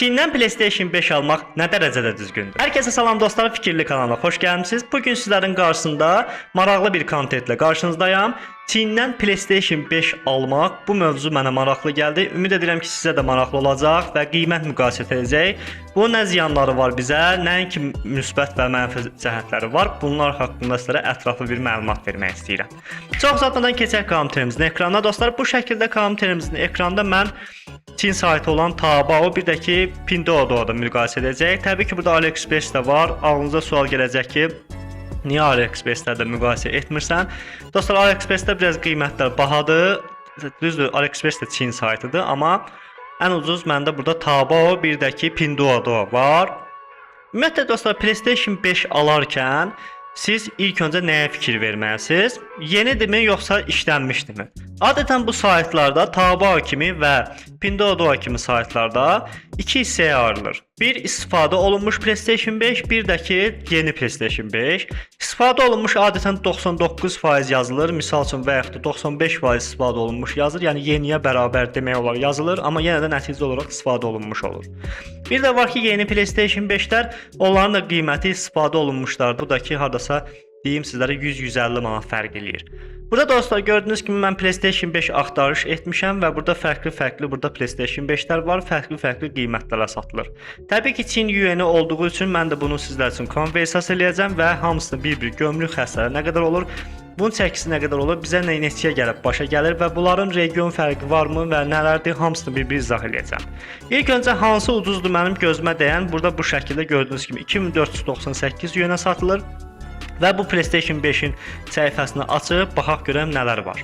Çindən PlayStation 5 almaq nə dərəcədə düzgündür? Hər kəsə salam dostlar, Fikirli kanalına xoş gəlmisiniz. Bugün sizlərin qarşısında maraqlı bir kontentlə qarşınızdayam. Çindən PlayStation 5 almaq bu mövzu mənə maraqlı gəldi. Ümid edirəm ki, sizə də maraqlı olacaq və qiymət müqayisə edəcək. Bunun nə ziyanları var bizə, nəinki müsbət və mənfi cəhətləri var. Bunlar haqqında sizlərə ətraflı bir məlumat vermək istəyirəm. Çox uzatmadan keçək kontentimizin ekranına. Dostlar, bu şəkildə kontentimizin ekranda mən Çin saytı olan Taobao, bir də ki Pinduoduo-da müqayisə edəcək. Təbii ki, burada AliExpress də var. Ağlınıza sual gələcək ki, niyə AliExpress-lərdə müqayisə etmirsən? Dostlar, AliExpress-də biraz qiymətlər bahadır. Düzdür, AliExpress də Çin saytıdır, amma ən ucuz məndə burada Taobao, bir də ki Pinduoduo var. Ümumiyyətlə dostlar, PlayStation 5 alarkən siz ilk öncə nəyə fikir verməlisiniz? Yenidirmi yoxsa işlənmişdirmi? Adətən bu saytlarda Taobao kimi və Pinduoduo kimi saytlarda iki hissəyə ayrılır. Bir, istifadə olunmuş PlayStation 5, bir də ki yeni PlayStation 5. İstifadə olunmuş adətən 99% yazılır, misal üçün və yaxud da 95% istifadə olunmuş yazılır. Yəni yeniyə bərabər demək olar yazılır, amma yenə də nəticə olaraq istifadə olunmuş olur. Bir də var ki, yeni PlayStation 5-lər, onların da qiyməti istifadə olunmuşlardır. Bu da ki, hardasa deyim sizlərə 100-150 manat fərq eləyir. Burada dostlar, gördüyünüz kimi mən PlayStation 5 axtarış etmişəm və burada fərqli burada PlayStation 5-lər var, fərqli qiymətlərə satılır. Təbii ki, Çin yuanı olduğu üçün mən də bunu sizlər üçün konversiya eləyəcəm və hamısını bir-bir gömrük xərcləri nə qədər olur, bunun çəkisi nə qədər olur, bizə neçəyə gəlib başa gəlir və bunların region fərqi varmı və nələrdir, hamısını bir-bir izah eləyəcəm. İlk öncə hansı ucuzdur mənim gözümə dəyən, burada bu şəkildə gördüyünüz kimi 2498 yuana satılır. Və bu PlayStation 5-in səhifəsini açıb baxaq görəm nələr var.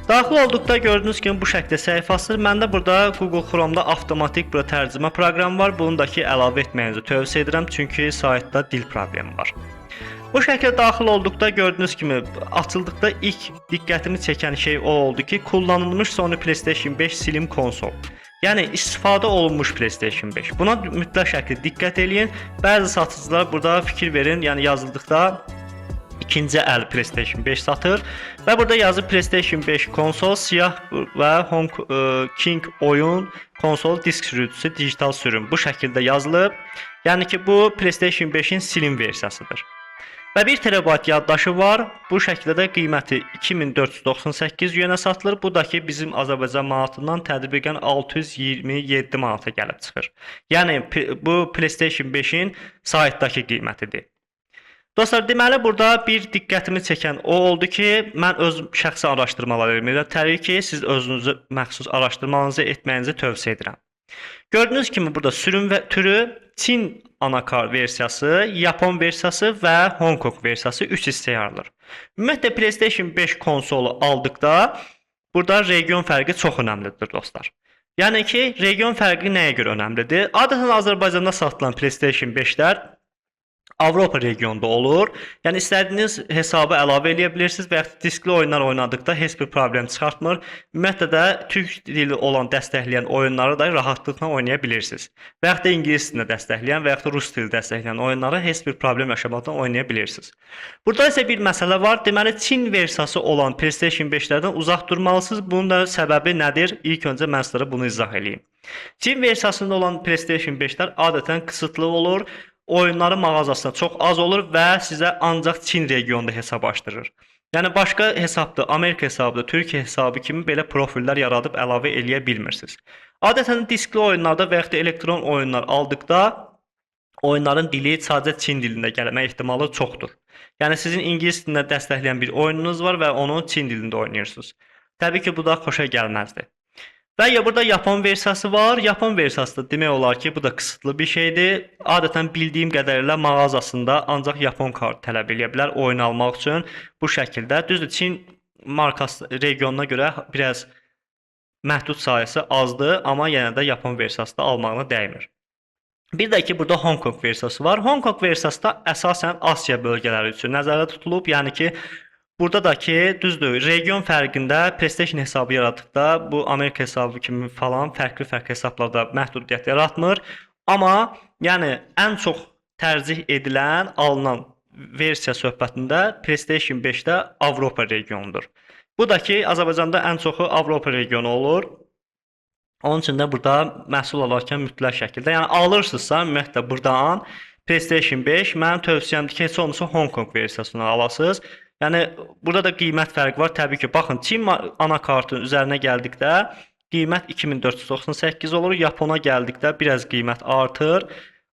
Daxil olduqda gördüyünüz kimi bu şəkildə səhifəsi. Məndə burada Google Chrome-da avtomatik tərcümə proqramı var. Bunu da ki əlavə etməyinizi tövsiyə edirəm, çünki saytda dil problemi var. Bu şəkildə daxil olduqda gördüyünüz kimi açıldıqda ilk diqqətimi çəkən şey o oldu ki, kullanılmış Sony PlayStation 5 Slim konsol. Yəni istifadə olunmuş PlayStation 5. Buna mütləq şəkildə diqqət eləyin. Bəzi satıcılar burada fikir verin, yəni yazıldıqda ikinci əl PlayStation 5 satır və burada yazır PlayStation 5 konsol, siyah və Hong King oyun, konsol disk sürücüsü, digital sürüm. Bu şəkildə yazılıb. Yəni ki, bu PlayStation 5-in Slim versiyasıdır. Və 1 TB yaddaşı var. Bu şəkildə də qiyməti 2498 yuana satılır. Bu da ki bizim Azərbaycan manatından tədbiqən 627 manata gəlib çıxır. Yəni bu PlayStation 5-in saytdakı qiymətidir. Dostlar, deməli burada bir diqqətimi çəkən o oldu ki, mən öz şəxsi araşdırmalar edirəm. Təbii ki, siz özünüzü məxsus araşdırmanızı etməyinizi tövsiyə edirəm. Gördüyünüz kimi burada sürüm və türü Çin anakart versiyası, Yapon versiyası və Hong Kong versiyası 3 hissəyə ayrılır. Ümumiyyətlə PlayStation 5 konsolu aldıqda burada region fərqi çox önəmlidir dostlar. Yəni ki, region fərqi nəyə görə önəmlidir? Adətən Azərbaycanda satılan PlayStation 5-lər Avropa regionunda olur. Yəni istədiyiniz hesabı əlavə eləyə bilirsiniz və ya diskli oyunlar oynadıqda heç bir problem çıxartmır. Ümumiyyətlə də türk dili olan dəstəkləyən oyunları da rahatlıqla oynaya bilirsiniz. Və ya da ingilis dilində dəstəkləyən və ya da rus dili dəstəkləyən oyunları heç bir problem yaşamadan oynaya bilirsiniz. Burada isə bir məsələ var. Deməli Çin versiyası olan PlayStation 5-lərdən uzaq durmalısınız. Bunun da səbəbi nədir? İlk öncə mən sizlərə bunu izah edeyim. Çin versiyasında olan PlayStation 5-lər adətən qısıtlı olur. Oyunların mağazasında çox az olur və sizə ancaq Çin regionunda hesab açdırır. Yəni başqa hesabda, Amerika hesabda, Türkiyə hesabı kimi belə profillər yaradıb əlavə eləyə bilmirsiniz. Adətən diskli oyunlarda və ya da elektron oyunlar aldıqda oyunların dili sadəcə Çin dilində gəlmə ehtimalı çoxdur. Yəni sizin ingilis dilində dəstəkləyən bir oyununuz var və onu Çin dilində oynayırsınız. Təbii ki, bu da xoşa gəlməzdi. Və ya burada Yapon versiyası var. Yapon versiyası da demək olar ki, bu da qısıtlı bir şeydir. Adətən bildiyim qədərilə mağazasında ancaq Yapon kart tələb edə bilər oyun almaq üçün bu şəkildə. Düzdür, Çin markası regionuna görə biraz məhdud sayısı azdır, amma yenə də Yapon versiyası da almağına dəymir. Bir də ki, burada Hong Kong versiyası var. Hong Kong versiyası da əsasən Asiya bölgələri üçün nəzərdə tutulub. Yəni ki, burada da ki, düzdür, region fərqində PlayStation hesabı yaratdıqda bu Amerika hesabı kimi falan fərqli hesablarda məhdudiyyət yaratmır. Amma yəni ən çox tərcih edilən, alınan versiya söhbətində PlayStation 5-də Avropa regionudur. Bu da ki, Azərbaycanda ən çoxu Avropa regionu olur. Onun üçün də burada məhsul alarkən mütləq şəkildə, yəni alırsınızsa ümumiyyətlə burdan PlayStation 5 mənim tövsiyəmdir ki, heç olmasa Hong Kong versiyasını alasınız. Yəni burada da qiymət fərqi var. Təbii ki, baxın, Çin anakartının üzərinə gəldikdə qiymət 2498 olur. Yapona gəldikdə biraz qiymət artır.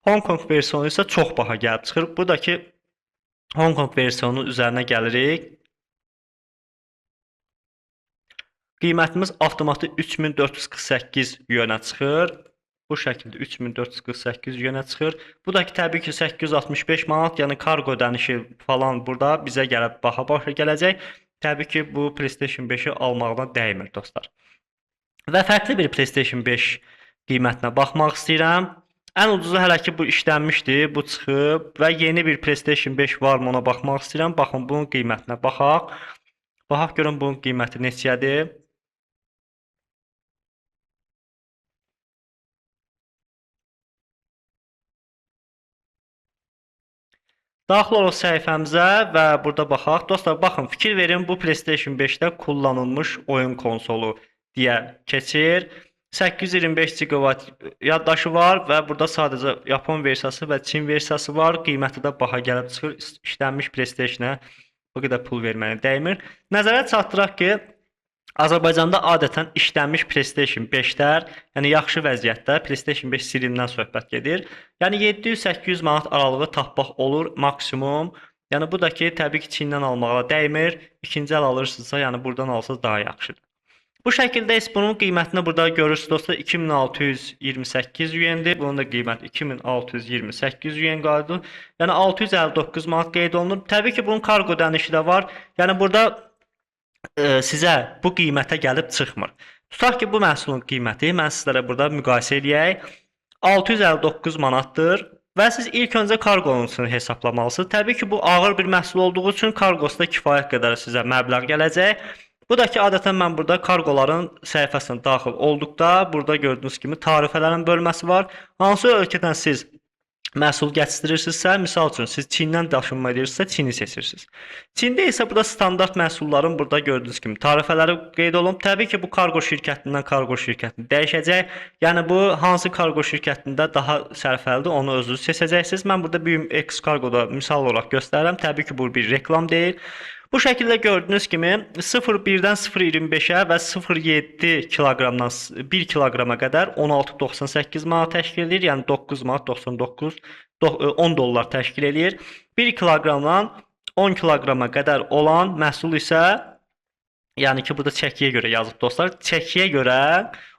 Hong Kong versiyonu isə çox baha gəlib çıxır. Buradakı Hong Kong versiyonunun üzərinə gəlirik. Qiymətimiz avtomati 3448 yuana çıxır. Bu şəkildə 3448 yuana çıxır. Bu da ki, təbii ki, 865 manat, yəni kargo ödənişi falan burada bizə gəlib baha başa gələcək. Təbii ki, bu PlayStation 5-i almaqdan dəymir dostlar. Və fərqli bir PlayStation 5 qiymətinə baxmaq istəyirəm. Ən ucuzu hələ ki bu işlənmişdi, bu çıxıb və yeni bir PlayStation 5 varmı ona baxmaq istəyirəm. Baxın, bunun qiymətinə baxaq. Baxaq görün bunun qiyməti neçədir. Daxil olaq səhifəmizə və burada baxaq. Dostlar, baxın, fikir verin, bu PlayStation 5-də kullanılmış oyun konsolu deyə keçir. 825 GB yaddaşı var və burada sadəcə Yapon versiyası və Çin versiyası var. Qiyməti də baha gəlib çıxır. İşlənmiş PlayStation-a bu qədər pul verməyə dəymir. Nəzərə çatdıraq ki, Azərbaycanda adətən işlənmiş PlayStation 5-lər, yəni yaxşı vəziyyətdə PlayStation 5 Slim-dən söhbət gedir. Yəni 700-800 manat aralığı tapmaq olur maksimum. Yəni bu da ki, təbii ki, Çindən almağa dəymir. İkinci əl alırsınızsa, yəni buradan alsınız daha yaxşıdır. Bu şəkildə isə bunun qiymətini burada görürsünüz dostlar, 2628 yuandır. Bunun da qiyməti 2628 yuan qaldı. Yəni 659 manat qeyd olunur. Təbii ki, bunun kargo ödənişi də var. Yəni burada sizə bu qiymətə gəlib çıxmır. Tutaq ki, bu məhsulun qiyməti mən sizlərə burada müqayisə eləyək. 659 manatdır və siz ilk öncə kargonusunu hesablamalısınız. Təbii ki, bu ağır bir məhsul olduğu üçün kargosu da kifayət qədər sizə məbləğ gələcək. Bu da ki, adətən mən burada kargoların səhifəsinə daxil olduqda burada gördüyünüz kimi tarifələrin bölməsi var. Hansı ölkədən siz məhsul gətirirsizsə, misal üçün siz Çindən daşınma edirsinizsə, Çini seçirsiniz. Çində isə burada standart məhsulların burada gördüyünüz kimi tarifələri qeyd olunub. Təbii ki, bu kargo şirkətindən kargo şirkətinə dəyişəcək. Yəni bu hansı kargo şirkətində daha sərfəlidir, onu özünüz seçəcəksiniz. Mən burada BİM-X kargoda misal olaraq göstərirəm. Təbii ki, bu bir reklam deyil. Bu şəkildə gördüyünüz kimi 0,1-dən 0,25-ə və 0,7 kiloqramdan 1 kiloqrama qədər 16.98 manat təşkil edir. Yəni 9 manat 99 10 dollar təşkil edir. 1 kiloqramdan 10 kiloqrama qədər olan məhsul isə, yəni ki, burada çəkiyə görə yazıb dostlar. Çəkiyə görə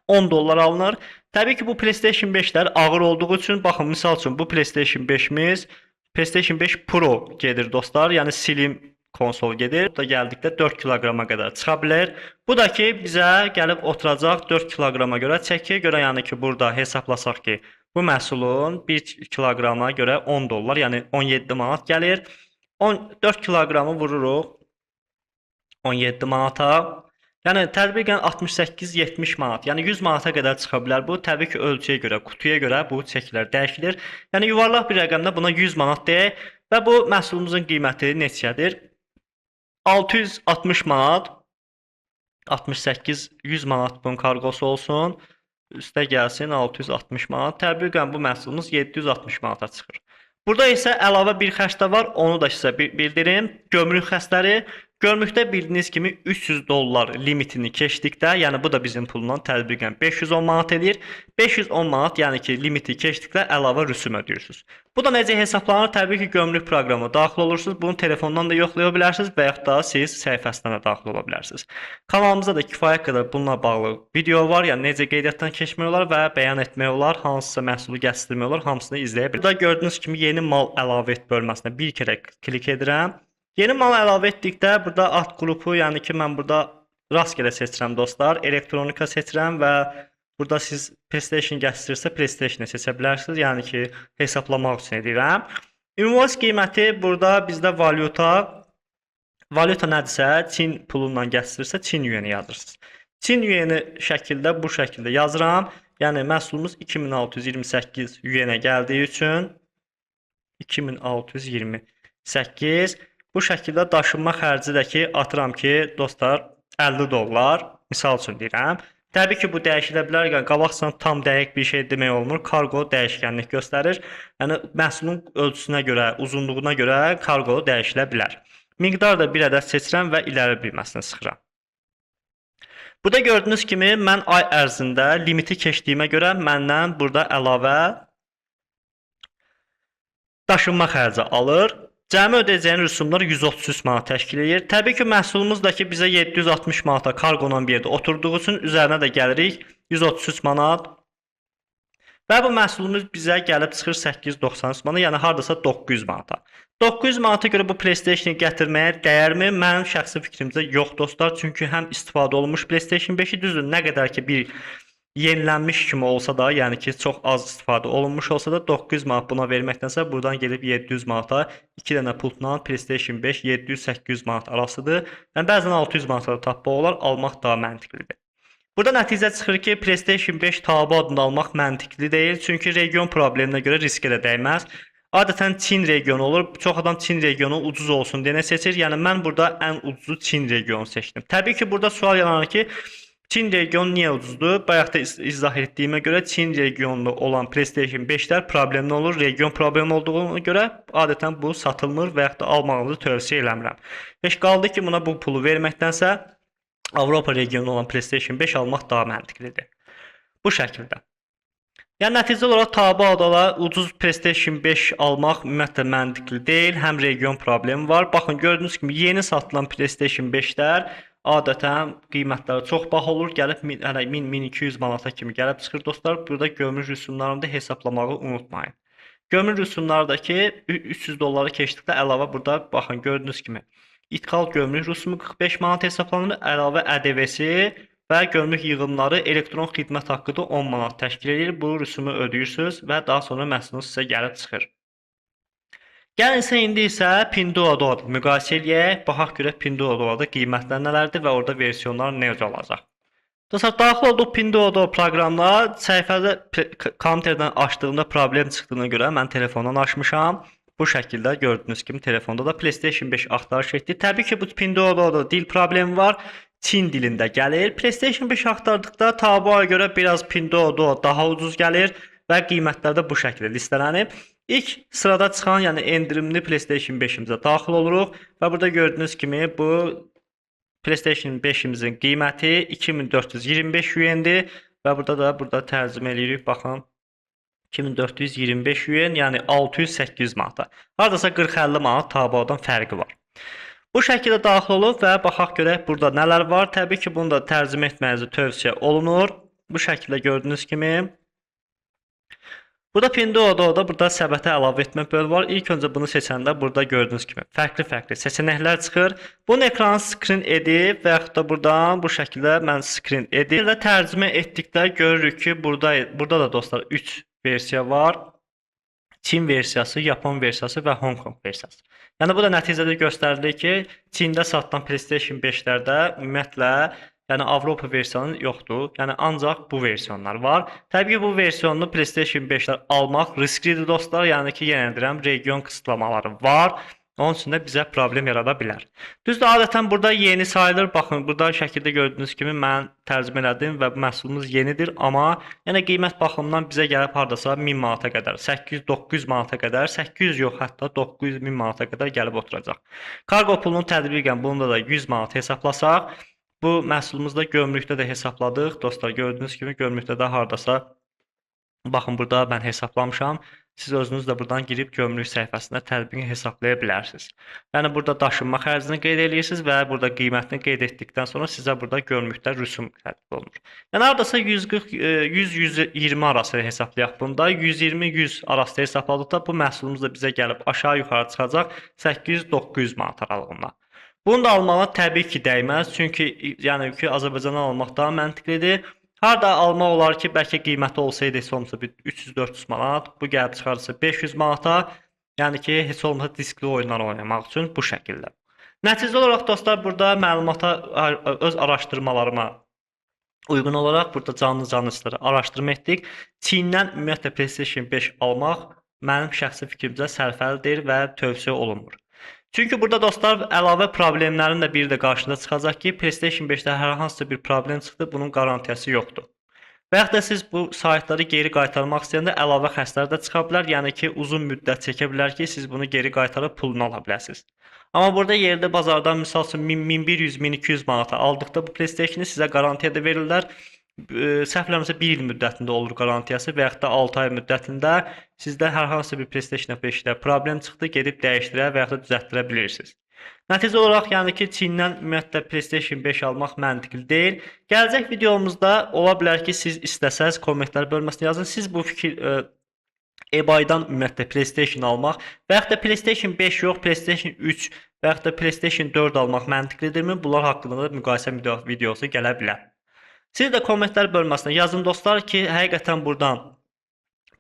10 dollar alınır. Təbii ki, bu PlayStation 5-lər ağır olduğu üçün, baxın, misal üçün bu PlayStation 5-imiz PlayStation 5 Pro gedir dostlar. Yəni Slim konsol gedir. Burada gəldikdə 4 kiloqrama qədər çıxa bilər. Bu da ki, bizə gəlib oturacaq 4 kiloqrama görə. Çəkiyə görə, yəni ki, burada hesablasaq ki, bu məhsulun 1 kiloqrama görə 10 dollar, yəni 17 manat gəlir. 4 kiloqramı vururuq 17 manata. Yəni tədbiqən 68-70 manat, yəni 100 manata qədər çıxa bilər. Bu təbii ki, ölçüyə görə, qutuya görə bu çəkilər dəyişilir. Yəni yuvarlaq bir rəqəmdə buna 100 manat deyək və bu məhsulumuzun qiyməti neçədir? 660 manat, 68-100 manat bunun kargosu olsun. Üstə gəlsin 660 manat. Tədbiqən bu məhsulumuz 760 manata çıxır. Burada isə əlavə bir xərc də var. Onu da sizə bildirim. Gömrük xərcləri. Gömrükdə bildiyiniz kimi 300 dollar limitini keçdikdə, yəni bu da bizim pulundan tədbiqən 510 manat edir. 510 manat, yəni ki, limiti keçdikdə əlavə rüsum ödəyirsiniz. Bu da necə hesablanır? Təbii ki, gömrük proqramına daxil olursunuz. Bunu telefondan da yoxlaya bilərsiniz və yaxud da siz səhifəsindən də daxil ola bilərsiniz. Kanalımızda da kifayət qədər bununla bağlı video var, yəni necə qeydiyyatdan keçmək olar və bəyan etmək olar, hansısa məhsulu gətirmək olar, hamısını izləyə bilərsiniz. Burada gördüyünüz kimi yeni mal əlavə et bölməsinə bir kərə klik edirəm. Yeni mal əlavə etdikdə burada alt qrupu, yəni ki, mən burada rastgele seçirəm dostlar, elektronika seçirəm və burada siz PlayStation gətirirsə PlayStation-ı seçə bilərsiniz. Yəni ki, hesablamaq üçün edirəm. Invoice qiyməti burada bizdə valyuta nədirsə, Çin pulundan gətirirsə Çin yuanı yazırsınız. Çin yuanı şəkildə bu şəkildə yazıram. Yəni məhsulumuz 2628 yuana gəldiyi üçün 2628 bu şəkildə daşınma xərci də ki, atıram ki, dostlar 50 dollar, misal üçün deyirəm. Təbii ki, bu dəyişilə bilər. Yəni qabaqsan tam dəqiq bir şey demək olmur. Kargo dəyişkənlik göstərir. Yəni məhsulun ölçüsünə görə, uzunluğuna görə kargo dəyişilə bilər. Miqdar da bir ədəd seçirəm və iləri düyməsini sıxıram. Burada gördüyünüz kimi mən ay ərzində limiti keçdiyimə görə məndən burada əlavə daşınma xərci alır. Cəmi ödəyəcəyin rüsumlar 133 manat təşkil edir. Təbii ki, məhsulumuz da ki, bizə 760 manata karqonla bir yerdə oturduğu üçün üzərinə də gəlirik 133 manat. Və bu məhsulumuz bizə gəlib çıxır 893 manat, yəni hardasa 900 manata. 900 manata görə bu PlayStation-ı gətirməyə dəyərmi? Mənim şəxsi fikrimcə yox dostlar. Çünki həm istifadə olunmuş PlayStation 5-i düzdür, nə qədər ki bir yenilənmiş kimi olsa da, yəni ki çox az istifadə olunmuş olsa da 900 manat buna verməkdənsə buradan gedib 700 manata 2 dənə pultla PlayStation 5 700-800 manat arasıdır. Yəni bəzən 600 manata da tapmaq olar, almaq daha məntiqlidir. Burada nəticə çıxır ki, PlayStation 5 tabu adında almaq məntiqli deyil, çünki region probleminə görə riskə də dəyməz. Adətən Çin regionu olur. Çox adam Çin regionu ucuz olsun deyə seçir. Yəni mən burada ən ucuzu Çin regionu seçdim. Təbii ki, burada sual yaranır ki, Çin regionu niyə ucuzdur? Bayaq da izah etdiyimə görə Çin regionlu olan PlayStation 5-lər problemli olur. Region problemi olduğuna görə adətən bu satılmır və yaxud da almağınızı tövsiyə eləmirəm. Heç qaldı ki, buna bu pulu verməkdənsə Avropa regionu olan PlayStation 5 almaq daha məntiqlidir. Bu şəkildə. Yəni nəticə olaraq tabu adala ucuz PlayStation 5 almaq ümumiyyətlə məntiqli deyil. Həm region problemi var. Baxın, gördüyünüz kimi yeni satılan PlayStation 5-lər adətən qiymətləri çox baha olur. Gəlib 1000-1200 manata kimi gəlib çıxır dostlar. Burada gömrük rüsumlarını da hesablamağı unutmayın. Gömrük rüsumlardakı 300 dolları keçdikdə əlavə burada baxın gördüyünüz kimi ithal gömrük rüsumu 45 manat hesablanır. Əlavə ƏDV-si və gömrük yığımları elektron xidmət haqqı da 10 manat təşkil edir. Bu rüsumu ödəyirsiniz və daha sonra məhsulunuz sizə gəlib çıxır. Gəlin indi isə Pinduoduo müqayisə eləyək. Baxaq görək Pinduoduo'da qiymətlər nələrdir və orada versiyonlar necə olacaq. Dostlar, daxil olduq Pinduoduo proqramına. Səhifədə kompüterdən açdığımda problem çıxdığına görə mən telefondan açmışam. Bu şəkildə gördüyünüz kimi telefonda da PlayStation 5 axtarış etdi. Təbii ki, bu Pinduoduo'da dil problemi var. Çin dilində gəlir. PlayStation 5 axtardıqda tabuya görə biraz Pinduoduo daha ucuz gəlir və qiymətlər də bu şəkildə listelənib. İlk sırada çıxan, yəni endirimli PlayStation 5-imizə daxil oluruq və burada gördüyünüz kimi bu PlayStation 5-imizin qiyməti 2425 yuendir və burada tərcümə edirik. Baxın 2425 yuan, yəni 600-800 manata. Hardasa 40-50 manat tabudan fərqi var. Bu şəkildə daxil olub və baxaq görək burada nələr var. Təbii ki, bunu da tərcümə etməyinizi tövsiyə olunur. Bu şəkildə gördüyünüz kimi. Burada Pinduoduo'da burada səbətə əlavə etmə bölümü var. İlk öncə bunu seçəndə burada gördüyünüz kimi fərqli seçənəklər çıxır. Bunu ekranı screen edib və yaxud da buradan bu şəkildə mən screen edib və tərcümə etdikdə görürük ki, burada da dostlar 3 versiya var. Çin versiyası, Yapon versiyası və Hong Kong versiyası. Yəni bu da nəticədə göstərilir ki, Çində satılan PlayStation 5-lərdə ümumiyyətlə yəni Avropa versiyonu yoxdur. Yəni ancaq bu versiyonlar var. Təbii ki, bu versiyonlu PlayStation 5-lər almaq risklidir dostlar. Yəni ki, yenə deyirəm, region qısıtlamaları var. Onun üçün də bizə problem yarada bilər. Düzdür, adətən burada yeni sayılır. Baxın, burada şəkildə gördüyünüz kimi mən tərcümə elədim və bu məhsulumuz yenidir. Amma yəni qiymət baxımından bizə gəlib hardasa 1000 manata qədər, 800-900 manata qədər, 800 yox, hətta 900-1000 manata qədər gəlib oturacaq. Kargo pulunu tədbirən bunda da 100 manat hesablasaq, bu məhsulumuzda gömrükdə də hesabladıq. Dostlar, gördüyünüz kimi gömrükdə də hardasa, baxın burada mən hesablamışam. Siz özünüz də buradan girib gömrük səhifəsində tədbiqini hesablaya bilərsiniz. Yəni burada daşınma xərcini qeyd edirsiniz və burada qiymətini qeyd etdikdən sonra sizə burada gömrükdə rüsum tətbiq olunur. Yəni hardasa 140-120 arası hesablayaq bunda. 120-100 arası hesabladıqda bu məhsulumuz da bizə gəlib aşağı-yuxarı çıxacaq 800-900 manat aralığında. Bunu da almağa təbii ki, dəyməz. Çünki yəni ki, Azərbaycandan almaq daha məntiqlidir. Harda almaq olar ki, bəlkə qiyməti olsaydı heç olmasa 300-400 manat, bu gəlib çıxarsa 500 manata, yəni ki, heç olmasa diskli oyunlar oynamaq üçün bu şəkildə. Nəticə olaraq dostlar, burada məlumata öz araşdırmalarıma uyğun olaraq burada canlı işləri araşdırma etdik. Çindən ümumiyyətlə PlayStation 5 almaq mənim şəxsi fikrimcə sərfəlidir və tövsiyə olunmur. Çünki burada dostlar əlavə problemlərin də biri də qarşınıza çıxacaq ki, PlayStation 5-də hər hansısa bir problem çıxdı, bunun qarantiyası yoxdur. Və yaxud da siz bu saytları geri qaytarmaq istəyəndə əlavə xərclər də çıxa bilər. Yəni ki, uzun müddət çəkə bilər ki, siz bunu geri qaytarıb pulunu ala biləsiniz. Amma burada yerdə bazardan misal üçün 1100, 1200 manata aldıqda bu PlayStation-ı sizə qarantiya da verirlər. Səhv eləmirəmsə 1 il müddətində olur qarantiyası və yaxud da 6 ay müddətində sizdə hər hansı bir PlayStation 5-də problem çıxdı, gedib dəyişdirə və yaxud da düzəltdirə bilirsiniz. Nəticə olaraq yəni ki, Çindən ümumiyyətlə PlayStation 5 almaq məntiqli deyil. Gələcək videomuzda ola bilər ki, siz istəsəz kommentlər bölməsinə yazın. Siz bu fikir eBay-dan ümumiyyətlə PlayStation almaq və yaxud da PlayStation 5 yox, PlayStation 3 və yaxud da PlayStation 4 almaq məntiqlidirmi? Bunlar haqqında da müqayisə videosu gələ bilər. Siz də kommentlər bölməsinə yazın dostlar ki, həqiqətən buradan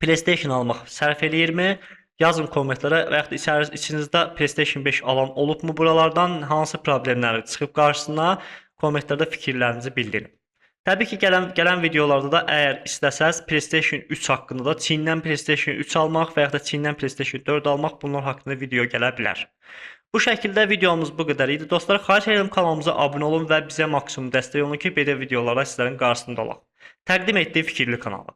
PlayStation almaq sərf eləyirmi? Yazın kommentlərə və yaxud da içinizdə PlayStation 5 alan olubmu buralardan? Hansı problemləri çıxıb qarşısına? Kommentlərdə fikirlərinizi bildirin. Təbii ki, gələn videolarda da əgər istəsəz PlayStation 3 haqqında da Çindən PlayStation 3 almaq və yaxud da Çindən PlayStation 4 almaq bunlar haqqında video gələ bilər. Bu şəkildə videomuz bu qədər idi. Dostlar, xahiş edirəm kanalımıza abunə olun və bizə maksimum dəstək olun ki, belə videolara sizlərin qarşısında olaq. Təqdim etdiyi fikirli kanalı.